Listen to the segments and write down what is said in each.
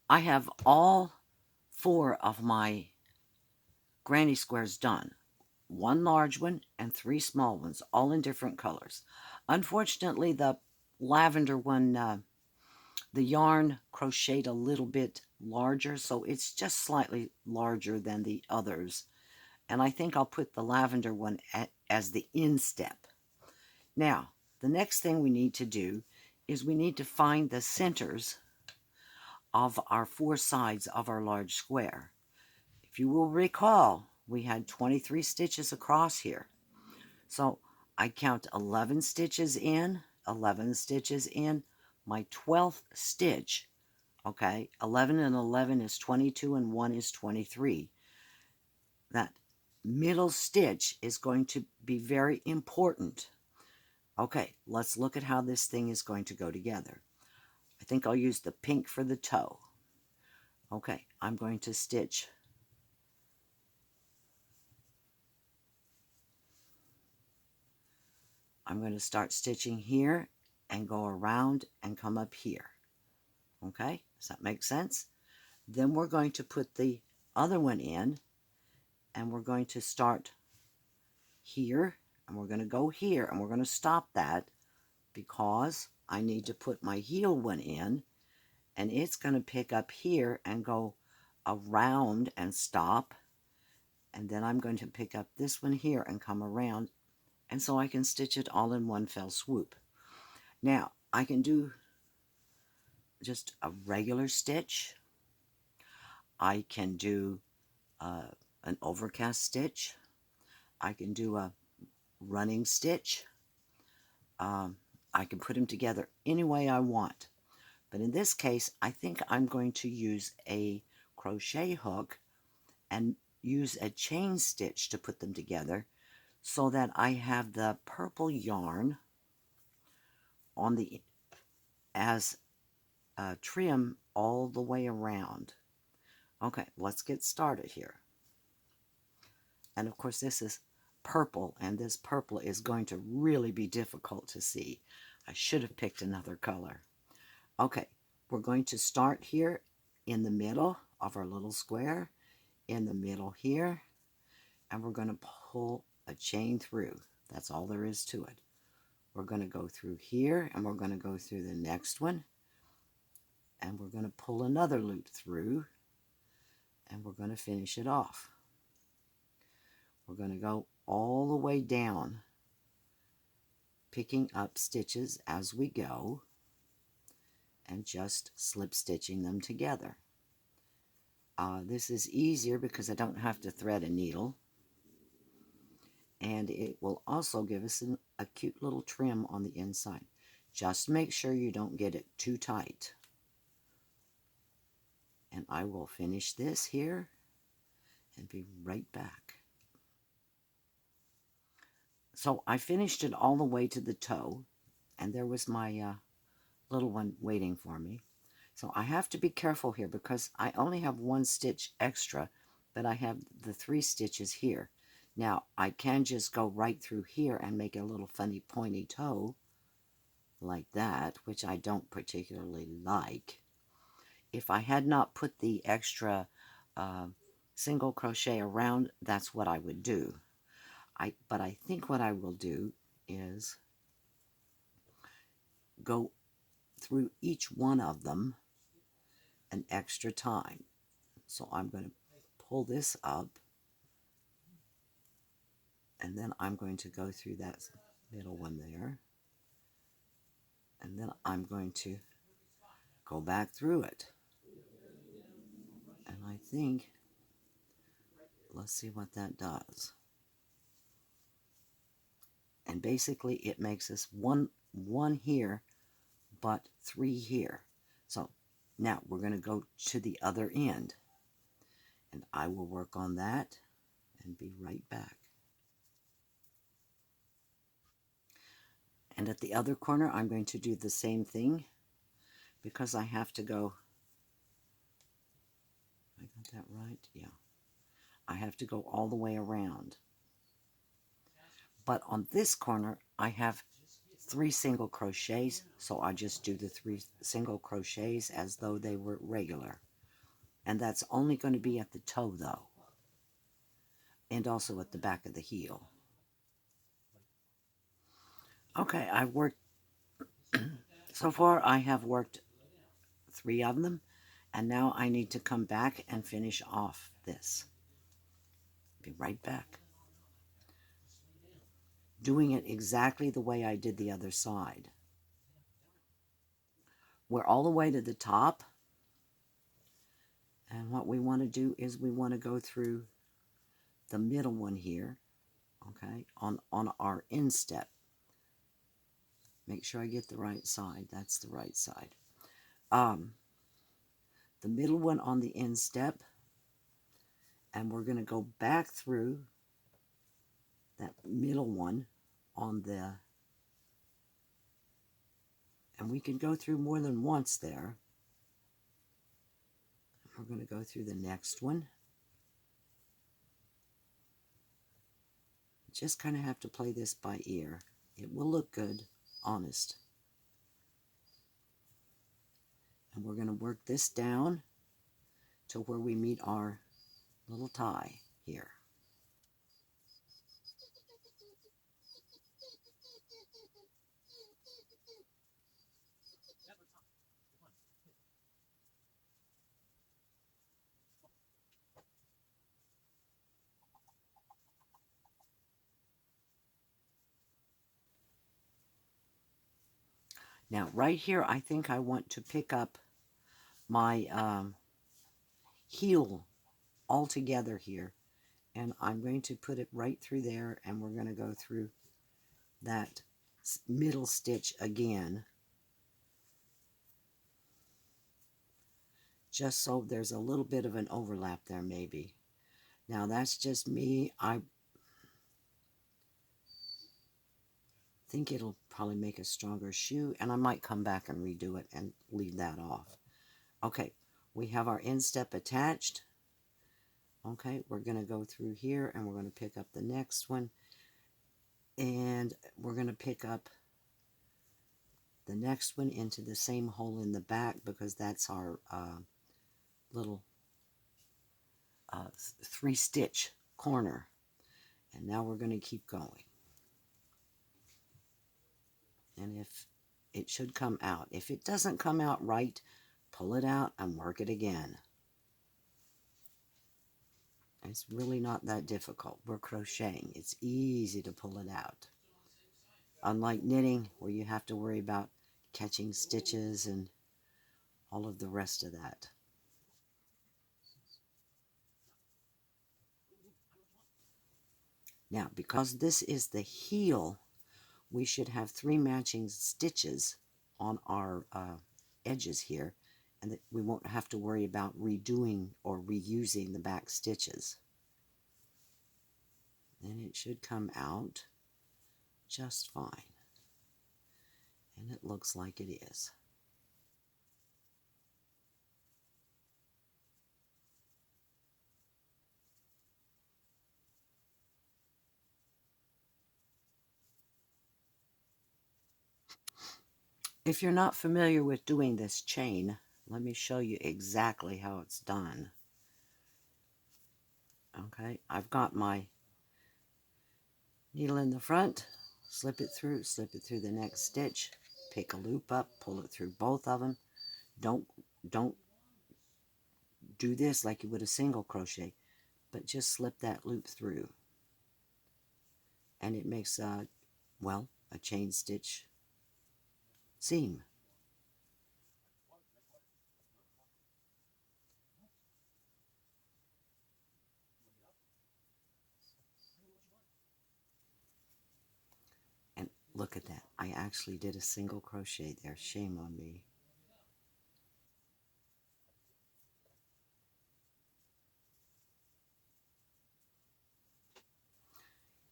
I have all 4 of my granny squares done. 1 large one and 3 small ones, all in different colors. Unfortunately, the lavender one, the yarn crocheted a little bit larger, so it's just slightly larger than the others. And I think I'll put the lavender one as the instep. Now, the next thing we need to do is we need to find the centers of our 4 sides of our large square. If you will recall, we had 23 stitches across here. So I count 11 stitches in, 11 stitches in, my 12th stitch, okay, 11 and 11 is 22 and 1 is 23. That middle stitch is going to be very important. Okay, let's look at how this thing is going to go together. I think I'll use the pink for the toe. Okay, I'm going to stitch I'm going to start stitching here and go around and come up here. Okay, does that make sense? Then we're going to put the other one in, and we're going to start here, and we're going to go here, and we're going to stop that because I need to put my heel one in, and it's going to pick up here and go around and stop, and then I'm going to pick up this one here and come around, and so I can stitch it all in one fell swoop. Now, I can do just a regular stitch. I can do an overcast stitch. I can do a running stitch. I can put them together any way I want. But in this case, I think I'm going to use a crochet hook and use a chain stitch to put them together so that I have the purple yarn on the as trim all the way around. Okay, let's get started here. And of course this is purple, and this purple is going to really be difficult to see. I should have picked another color. Okay, we're going to start here in the middle of our little square, in the middle here, and we're going to pull a chain through. That's all there is to it. We're going to go through here, and we're going to go through the next one, and we're going to pull another loop through, and we're going to finish it off. We're going to go all the way down, picking up stitches as we go, and just slip stitching them together. This is easier because I don't have to thread a needle, and it will also give us a cute little trim on the inside. Just make sure you don't get it too tight. And I will finish this here and be right back. So I finished it all the way to the toe, and there was my little one waiting for me. So I have to be careful here because I only have 1 stitch extra, but I have the 3 stitches here. Now I can just go right through here and make a little funny pointy toe like that, which I don't particularly like. If I had not put the extra single crochet around, that's what I would do. But I think what I will do is go through each one of them an extra time. So I'm going to pull this up, and then I'm going to go through that middle one there, and then I'm going to go back through it. And I think, let's see what that does. And basically it makes us one here, but 3 here. So now we're going to go to the other end, and I will work on that and be right back. And at the other corner, I'm going to do the same thing because I have to go, I got that right? Yeah. I have to go all the way around. But on this corner, I have 3 single crochets, so I just do the 3 single crochets as though they were regular. And that's only going to be at the toe though, and also at the back of the heel. Okay, I've worked, so far I have worked 3 of them, and now I need to come back and finish off this. Be right back. Doing it exactly the way I did the other side. We're all the way to the top, and what we want to do is we want to go through the middle one here, okay, on our instep. Make sure I get the right side. That's the right side. The middle one on the instep, and we're going to go back through that middle one on the, and we can go through more than once there. We're going to go through the next one. Just kind of have to play this by ear. It will look good, honest. And we're going to work this down to where we meet our little tie here. Now, right here, I think I want to pick up my heel all together here, and I'm going to put it right through there, and we're going to go through that middle stitch again, just so there's a little bit of an overlap there maybe. Now, that's just me. I think it'll probably make a stronger shoe, and I might come back and redo it and leave that off. Okay, we have our instep attached. Okay, we're going to go through here, and we're going to pick up the next one, and we're going to pick up the next one into the same hole in the back, because that's our little 3-stitch corner. And now we're going to keep going. And if it should come out. If it doesn't come out right, pull it out and work it again. It's really not that difficult. We're crocheting. It's easy to pull it out. Unlike knitting, where you have to worry about catching stitches and all of the rest of that. Now, because this is the heel, we should have 3 matching stitches on our edges here, and that we won't have to worry about redoing or reusing the back stitches. And it should come out just fine. And it looks like it is. If you're not familiar with doing this chain, let me show you exactly how it's done. Okay, I've got my needle in the front, slip it through the next stitch, pick a loop up, pull it through both of them. Don't do this like you would a single crochet, but just slip that loop through. And it makes well, a chain stitch seam. And look at that. I actually did a single crochet there. Shame on me.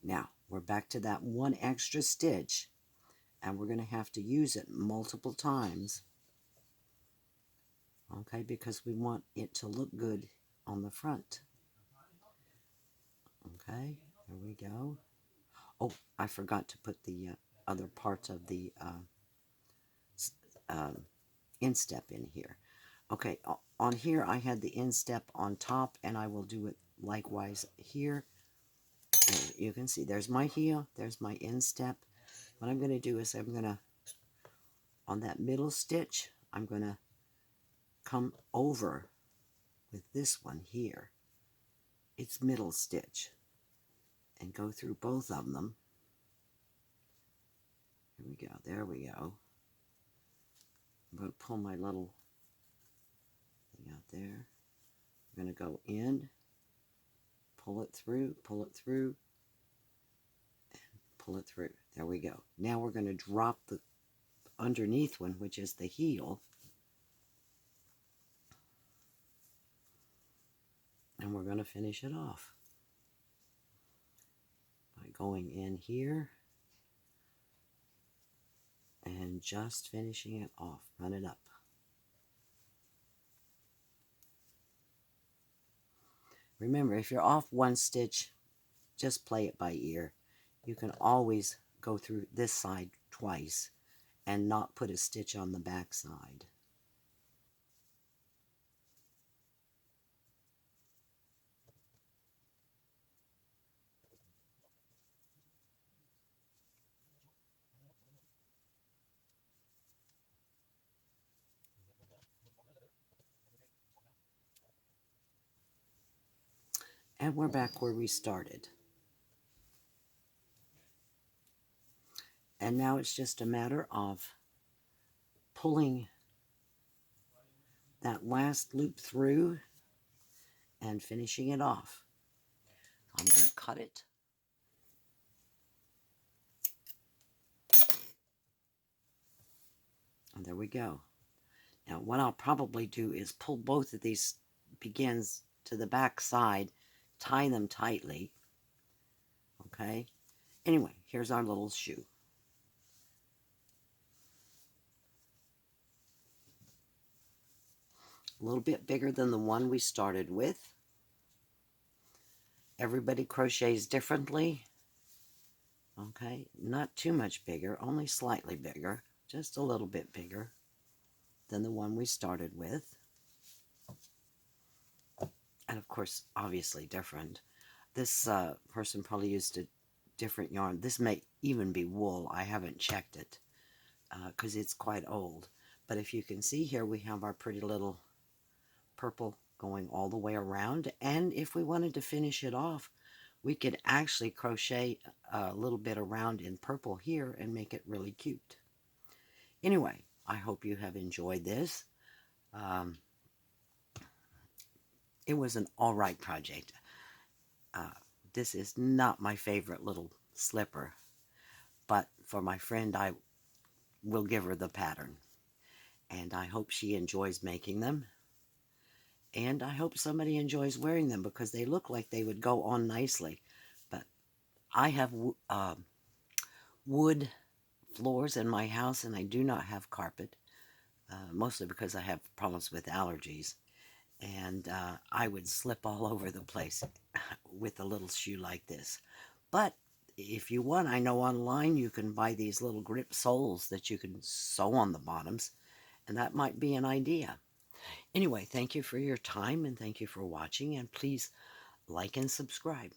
Now, we're back to that one extra stitch, and we're going to have to use it multiple times. Okay, because we want it to look good on the front. Okay, there we go. Oh, I forgot to put the other part of the instep in here. Okay, on here I had the instep on top, and I will do it likewise here. And you can see there's my heel, there's my instep. What I'm going to do is I'm going to, on that middle stitch, I'm going to come over with this one here, its middle stitch, and go through both of them. Here we go, there we go. I'm going to pull my little thing out there. I'm going to go in, pull it through, and pull it through. There we go. Now we're going to drop the underneath one, which is the heel, and we're going to finish it off by going in here and just finishing it off. Run it up. Remember, if you're off one stitch, just play it by ear. You can always go through this side twice and not put a stitch on the back side. And we're back where we started. And now it's just a matter of pulling that last loop through and finishing it off. I'm going to cut it. And there we go. Now what I'll probably do is pull both of these begins to the back side, tie them tightly. Okay? Anyway, here's our little shoe. A little bit bigger than the one we started with. Everybody crochets differently. Okay, not too much bigger, only slightly bigger, just a little bit bigger than the one we started with. And of course, obviously different. This person probably used a different yarn. This may even be wool. I haven't checked it because it's quite old. But if you can see here, we have our pretty little purple going all the way around. And if we wanted to finish it off, we could actually crochet a little bit around in purple here and make it really cute. Anyway, I hope you have enjoyed this. It was an all right project. This is not my favorite little slipper, but for my friend, I will give her the pattern. And I hope she enjoys making them. And I hope somebody enjoys wearing them because they look like they would go on nicely. But I have wood floors in my house, and I do not have carpet, mostly because I have problems with allergies. And I would slip all over the place with a little shoe like this. But if you want, I know online you can buy these little grip soles that you can sew on the bottoms, and that might be an idea. Anyway, thank you for your time, and thank you for watching, and please like and subscribe.